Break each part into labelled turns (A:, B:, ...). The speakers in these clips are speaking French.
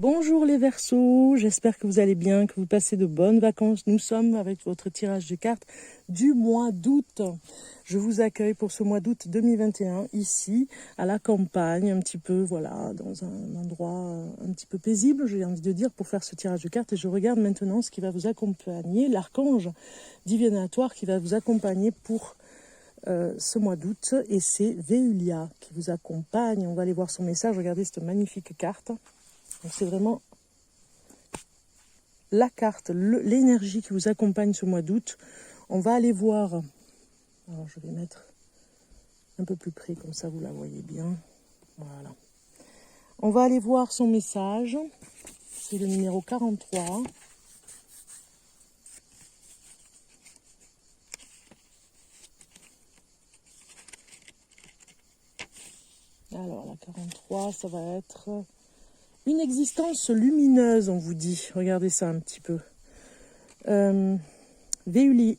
A: Bonjour les Verseaux, j'espère que vous allez bien, que vous passez de bonnes vacances. Nous sommes avec votre tirage de cartes du mois d'août. Je vous accueille pour ce mois d'août 2021 ici à la campagne, un petit peu, voilà, dans un endroit un petit peu paisible, j'ai envie de dire, pour faire ce tirage de cartes. Et je regarde maintenant ce qui va vous accompagner, l'archange divinatoire qui va vous accompagner pour ce mois d'août. Et c'est Véulia qui vous accompagne. On va aller voir son message. Regardez cette magnifique carte. C'est vraiment la carte, l'énergie qui vous accompagne ce mois d'août. On va aller voir. Alors je vais mettre un peu plus près, comme ça vous la voyez bien. Voilà. On va aller voir son message. C'est le numéro 43. Alors la 43, ça va être une existence lumineuse, on vous dit. Regardez ça un petit peu. Véulia,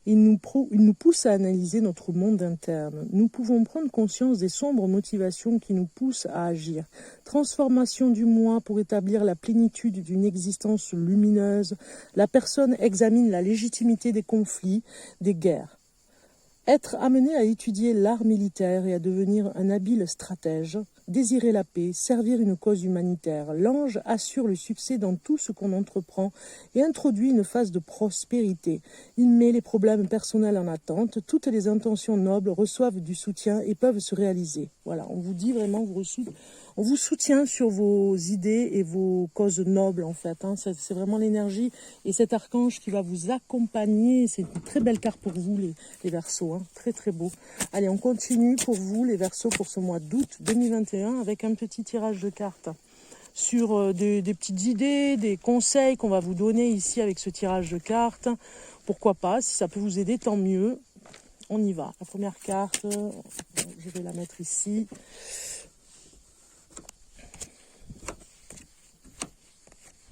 A: il nous pousse à analyser notre monde interne. Nous pouvons prendre conscience des sombres motivations qui nous poussent à agir. Transformation du moi pour établir la plénitude d'une existence lumineuse. La personne examine la légitimité des conflits, des guerres. Être amené à étudier l'art militaire et à devenir un habile stratège, désirer la paix, servir une cause humanitaire. L'ange assure le succès dans tout ce qu'on entreprend et introduit une phase de prospérité. Il met les problèmes personnels en attente. Toutes les intentions nobles reçoivent du soutien et peuvent se réaliser. Voilà, on vous dit vraiment que on vous soutient sur vos idées et vos causes nobles en fait. C'est vraiment l'énergie et cet archange qui va vous accompagner. C'est une très belle carte pour vous les Verseaux, hein. Très très beau. Allez, on continue pour vous les Verseaux pour ce mois d'août 2021 avec un petit tirage de cartes sur des petites idées, des conseils qu'on va vous donner ici avec ce tirage de cartes. Pourquoi pas, si ça peut vous aider, tant mieux. On y va. La première carte, je vais la mettre ici.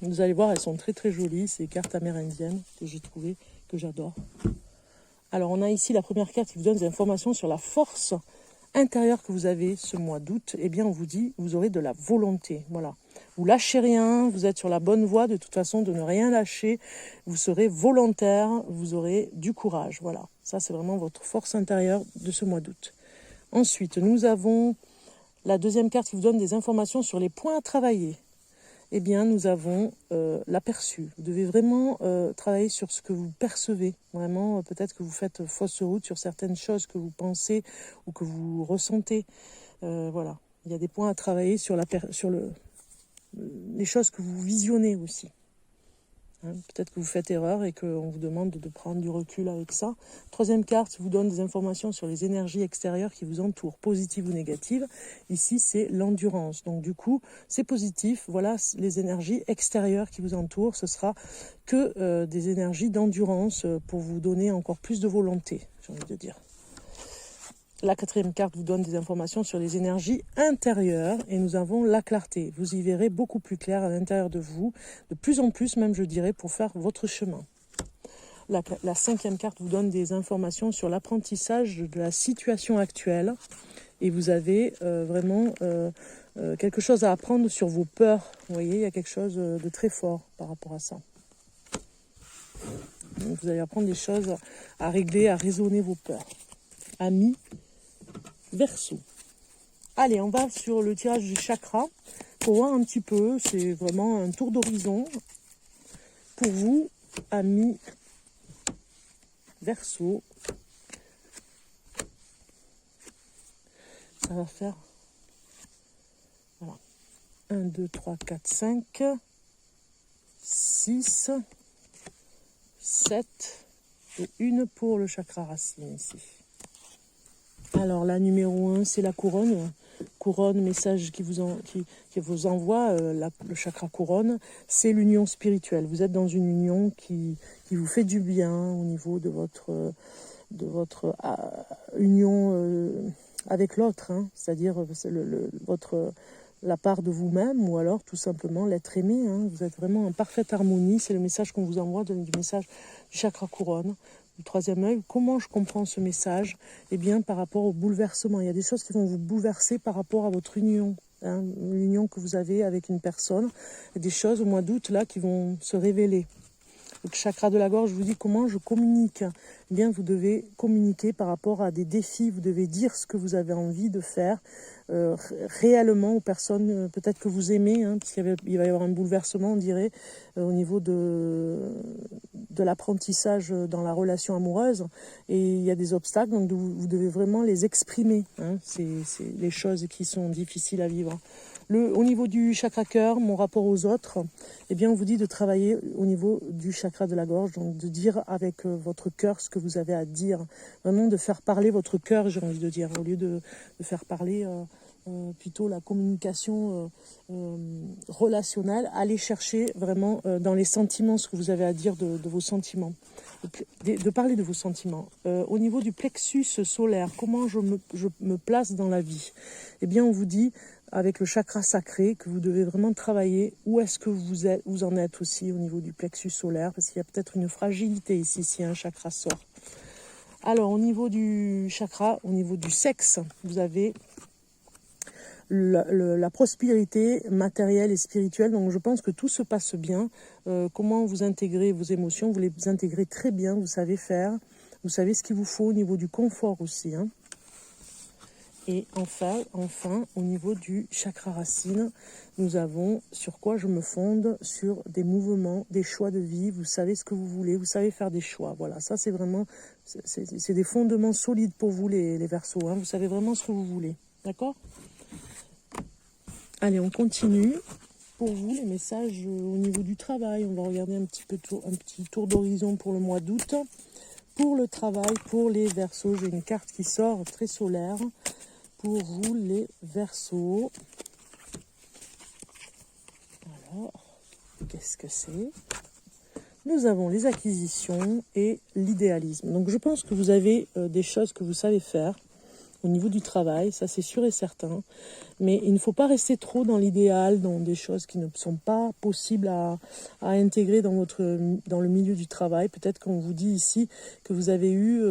A: Vous allez voir, elles sont très très jolies, ces cartes amérindiennes que j'ai trouvées, que j'adore. Alors on a ici la première carte qui vous donne des informations sur la force intérieure que vous avez ce mois d'août. Eh bien on vous dit, vous aurez de la volonté, voilà. Vous lâchez rien, vous êtes sur la bonne voie de toute façon de ne rien lâcher. Vous serez volontaire, vous aurez du courage, voilà. Ça c'est vraiment votre force intérieure de ce mois d'août. Ensuite, nous avons la deuxième carte qui vous donne des informations sur les points à travailler. Eh bien, nous avons l'aperçu. Vous devez vraiment travailler sur ce que vous percevez. Vraiment, peut-être que vous faites fausse route sur certaines choses que vous pensez ou que vous ressentez. Voilà, il y a des points à travailler sur les choses que vous visionnez aussi. Hein, peut-être que vous faites erreur et qu'on vous demande de prendre du recul avec ça. Troisième carte vous donne des informations sur les énergies extérieures qui vous entourent, positives ou négatives. Ici, c'est l'endurance. Donc du coup, c'est positif. Voilà les énergies extérieures qui vous entourent. Ce sera que des énergies d'endurance pour vous donner encore plus de volonté, j'ai envie de dire. La quatrième carte vous donne des informations sur les énergies intérieures et nous avons la clarté. Vous y verrez beaucoup plus clair à l'intérieur de vous, de plus en plus même je dirais, pour faire votre chemin. La cinquième carte vous donne des informations sur l'apprentissage de la situation actuelle et vous avez vraiment quelque chose à apprendre sur vos peurs. Vous voyez, il y a quelque chose de très fort par rapport à ça. Donc, vous allez apprendre des choses à régler, à raisonner vos peurs. Amis Verseau. Allez, on va sur le tirage du chakra pour voir un petit peu. C'est vraiment un tour d'horizon pour vous, amis Verseau. Ça va faire voilà, 1, 2, 3, 4, 5, 6, 7 et une pour le chakra racine ici. Alors la numéro 1, c'est la couronne. Couronne, message qui vous envoie, le chakra couronne, c'est l'union spirituelle. Vous êtes dans une union qui vous fait du bien au niveau de votre union avec l'autre, hein, c'est-à-dire la part de vous-même ou alors tout simplement l'être aimé. Hein. Vous êtes vraiment en parfaite harmonie. C'est le message qu'on vous envoie du message du chakra couronne. Du troisième œil, comment je comprends ce message? Eh bien, par rapport au bouleversement. Il y a des choses qui vont vous bouleverser par rapport à votre union hein, l'union que vous avez avec une personne, des choses au mois d'août là qui vont se révéler. Le chakra de la gorge vous dit comment je communique. Eh bien, vous devez communiquer par rapport à des défis. Vous devez dire ce que vous avez envie de faire réellement aux personnes peut-être que vous aimez, hein, parce qu'il va y avoir un bouleversement, on dirait, au niveau de l'apprentissage dans la relation amoureuse. Et il y a des obstacles, donc vous devez vraiment les exprimer. Hein, c'est les choses qui sont difficiles à vivre. Au niveau du chakra cœur, mon rapport aux autres, eh bien, on vous dit de travailler au niveau du chakra de la gorge, donc de dire avec votre cœur ce que vous avez à dire, vraiment de faire parler votre cœur, j'ai envie de dire, au lieu de faire parler plutôt la communication relationnelle, allez chercher vraiment dans les sentiments ce que vous avez à dire de vos sentiments, de parler de vos sentiments. Au niveau du plexus solaire, comment je me place dans la vie? Eh bien, on vous dit avec le chakra sacré que vous devez vraiment travailler où est-ce que vous en êtes aussi au niveau du plexus solaire, parce qu'il y a peut-être une fragilité ici si un chakra sort. Alors au niveau du chakra, au niveau du sexe, vous avez la prospérité matérielle et spirituelle, donc je pense que tout se passe bien. Comment vous intégrez vos émotions, vous les intégrez très bien, vous savez faire, vous savez ce qu'il vous faut au niveau du confort aussi, hein. Et enfin, au niveau du chakra racine, nous avons sur quoi je me fonde, sur des mouvements, des choix de vie. Vous savez ce que vous voulez, vous savez faire des choix. Voilà, ça c'est vraiment, c'est des fondements solides pour vous les Verseaux. Hein. Vous savez vraiment ce que vous voulez, d'accord? Allez, on continue. Pour vous, les messages au niveau du travail, on va regarder un petit tour d'horizon pour le mois d'août. Pour le travail, pour les Verseaux, j'ai une carte qui sort très solaire. Pour vous les Verseaux. Alors, qu'est-ce que c'est? Nous avons les acquisitions et l'idéalisme. Donc je pense que vous avez des choses que vous savez faire au niveau du travail, ça c'est sûr et certain. Mais il ne faut pas rester trop dans l'idéal, dans des choses qui ne sont pas possibles à intégrer dans le milieu du travail. Peut-être qu'on vous dit ici que vous avez eu...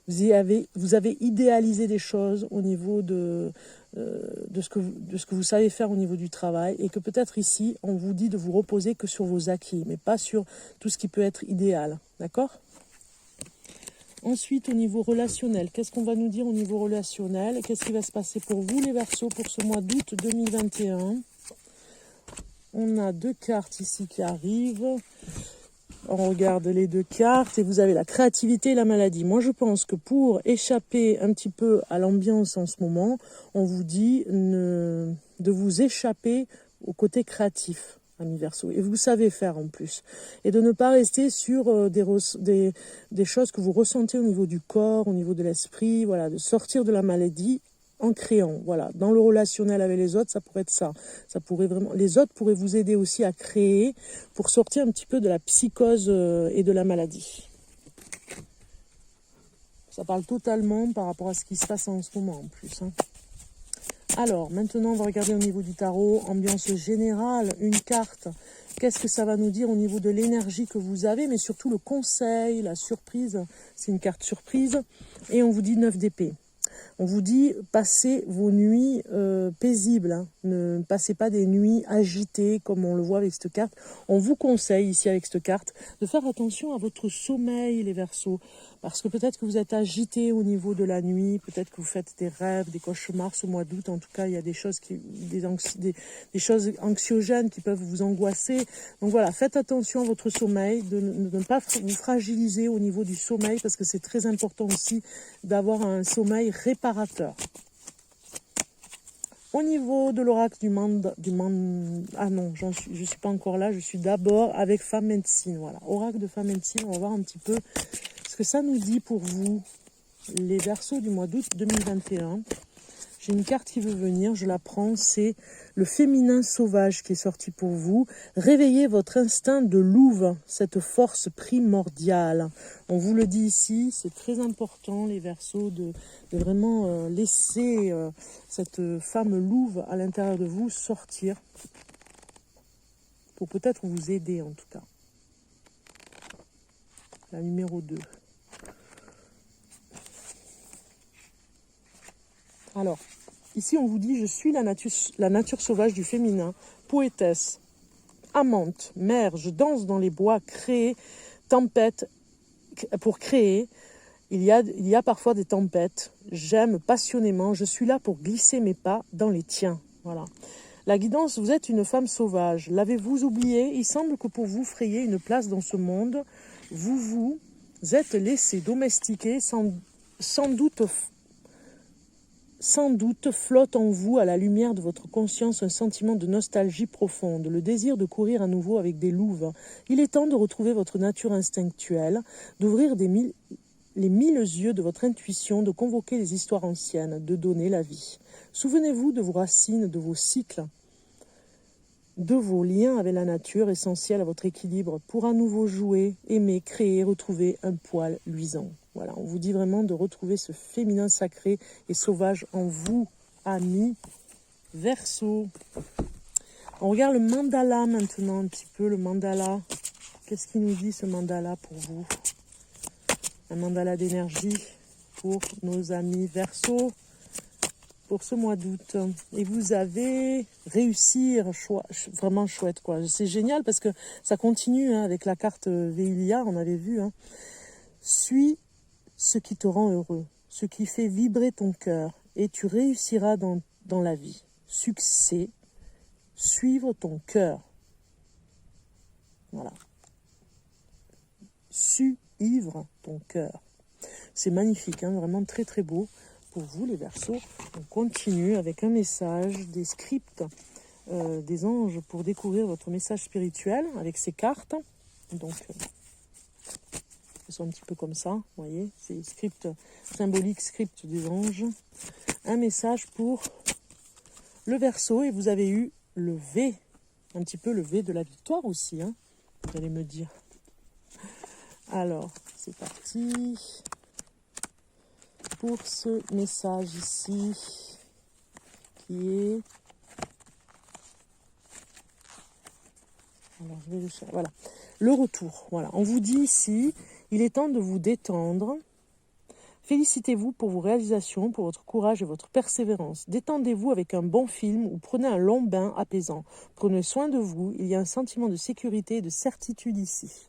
A: Vous avez idéalisé des choses au niveau de ce que vous savez faire au niveau du travail, et que peut-être ici, on vous dit de vous reposer que sur vos acquis, mais pas sur tout ce qui peut être idéal. D'accord ? Ensuite, au niveau relationnel, qu'est-ce qu'on va nous dire au niveau relationnel? Qu'est-ce qui va se passer pour vous, les Verseaux, pour ce mois d'août 2021? On a 2 cartes ici qui arrivent. On regarde les 2 cartes et vous avez la créativité et la maladie. Moi, je pense que pour échapper un petit peu à l'ambiance en ce moment, on vous dit de vous échapper au côté créatif, amis Verseaux. Et vous savez faire en plus. Et de ne pas rester sur des choses que vous ressentez au niveau du corps, au niveau de l'esprit. Voilà, de sortir de la maladie en créant, voilà. Dans le relationnel avec les autres, ça pourrait être ça. Ça pourrait vraiment, les autres pourraient vous aider aussi à créer pour sortir un petit peu de la psychose et de la maladie. Ça parle totalement par rapport à ce qui se passe en ce moment en plus. Hein. Alors, maintenant, on va regarder au niveau du tarot, ambiance générale, une carte. Qu'est-ce que ça va nous dire au niveau de l'énergie que vous avez, mais surtout le conseil, la surprise. C'est une carte surprise. Et on vous dit 9 d'épée. On vous dit, passez vos nuits paisibles, hein. Ne passez pas des nuits agitées comme on le voit avec cette carte. On vous conseille ici avec cette carte de faire attention à votre sommeil, les Verseaux. Parce que peut-être que vous êtes agité au niveau de la nuit, peut-être que vous faites des rêves, des cauchemars ce mois d'août. En tout cas, il y a des choses, des choses anxiogènes qui peuvent vous angoisser. Donc voilà, faites attention à votre sommeil, de ne pas vous fragiliser au niveau du sommeil, parce que c'est très important aussi d'avoir un sommeil réparateur. Au niveau de l'oracle ah non, je suis pas encore là, je suis d'abord avec Femme Médecine. Voilà, oracle de Femme Médecine, on va voir un petit peu ce que ça nous dit pour vous, les Verseaux du mois d'août 2021. J'ai une carte qui veut venir, je la prends, c'est le féminin sauvage qui est sorti pour vous. Réveillez votre instinct de louve, cette force primordiale. On vous le dit ici, c'est très important, les Verseaux, de vraiment laisser cette femme louve à l'intérieur de vous sortir, pour peut-être vous aider en tout cas. La numéro 2. Alors, Ici, on vous dit, je suis la nature sauvage du féminin, poétesse, amante, mère, je danse dans les bois, créer, tempête, pour créer. Il y a parfois des tempêtes, j'aime passionnément, je suis là pour glisser mes pas dans les tiens. Voilà. La guidance, vous êtes une femme sauvage. L'avez-vous oublié? Il semble que pour vous frayer une place dans ce monde, vous êtes laissé domestiquer, sans doute flotte en vous, à la lumière de votre conscience, un sentiment de nostalgie profonde, le désir de courir à nouveau avec des louves. Il est temps de retrouver votre nature instinctuelle, d'ouvrir les 1000 yeux de votre intuition, de convoquer les histoires anciennes, de donner la vie. Souvenez-vous de vos racines, de vos cycles, de vos liens avec la nature, essentiels à votre équilibre, pour à nouveau jouer, aimer, créer, retrouver un poil luisant. Voilà, on vous dit vraiment de retrouver ce féminin sacré et sauvage en vous, amis Verseau. On regarde le mandala maintenant, un petit peu le mandala. Qu'est-ce qu'il nous dit ce mandala pour vous? Un mandala d'énergie pour nos amis Verseau pour ce mois d'août. Et vous avez réussir, vraiment chouette quoi. C'est génial parce que ça continue avec la carte Véilia, on avait vu. Suis ce qui te rend heureux, ce qui fait vibrer ton cœur, et tu réussiras dans la vie. Succès, suivre ton cœur. Voilà. Suivre ton cœur. C'est magnifique, vraiment très très beau pour vous les Verseaux. On continue avec un message, des scripts des anges pour découvrir votre message spirituel avec ces cartes. Donc, elles sont un petit peu comme ça, vous voyez, c'est script symbolique, script des anges. Un message pour le Verseau, et vous avez eu le V, un petit peu le V de la victoire aussi, vous allez me dire. Alors, c'est parti pour ce message ici, qui est... Alors, je vais le chercher. Voilà, le retour. Voilà, on vous dit ici, il est temps de vous détendre. Félicitez-vous pour vos réalisations, pour votre courage et votre persévérance. Détendez-vous avec un bon film ou prenez un long bain apaisant. Prenez soin de vous, il y a un sentiment de sécurité et de certitude ici.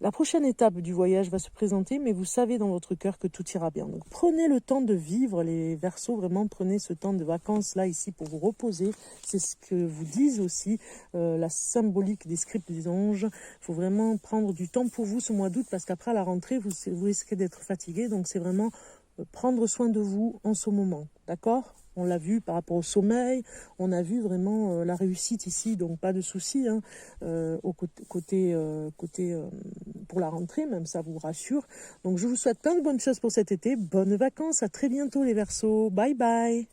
A: La prochaine étape du voyage va se présenter, mais vous savez dans votre cœur que tout ira bien. Donc prenez le temps de vivre, les Verseaux, vraiment prenez ce temps de vacances là ici pour vous reposer. C'est ce que vous disent aussi la symbolique des scripts des anges. Il faut vraiment prendre du temps pour vous ce mois d'août, parce qu'après à la rentrée, vous risquez d'être fatigué. Donc c'est vraiment prendre soin de vous en ce moment, d'accord ? On l'a vu par rapport au sommeil, on a vu vraiment la réussite ici, donc pas de souci au côté pour la rentrée, même ça vous rassure. Donc je vous souhaite plein de bonnes choses pour cet été, bonnes vacances, à très bientôt les Verseaux, bye bye.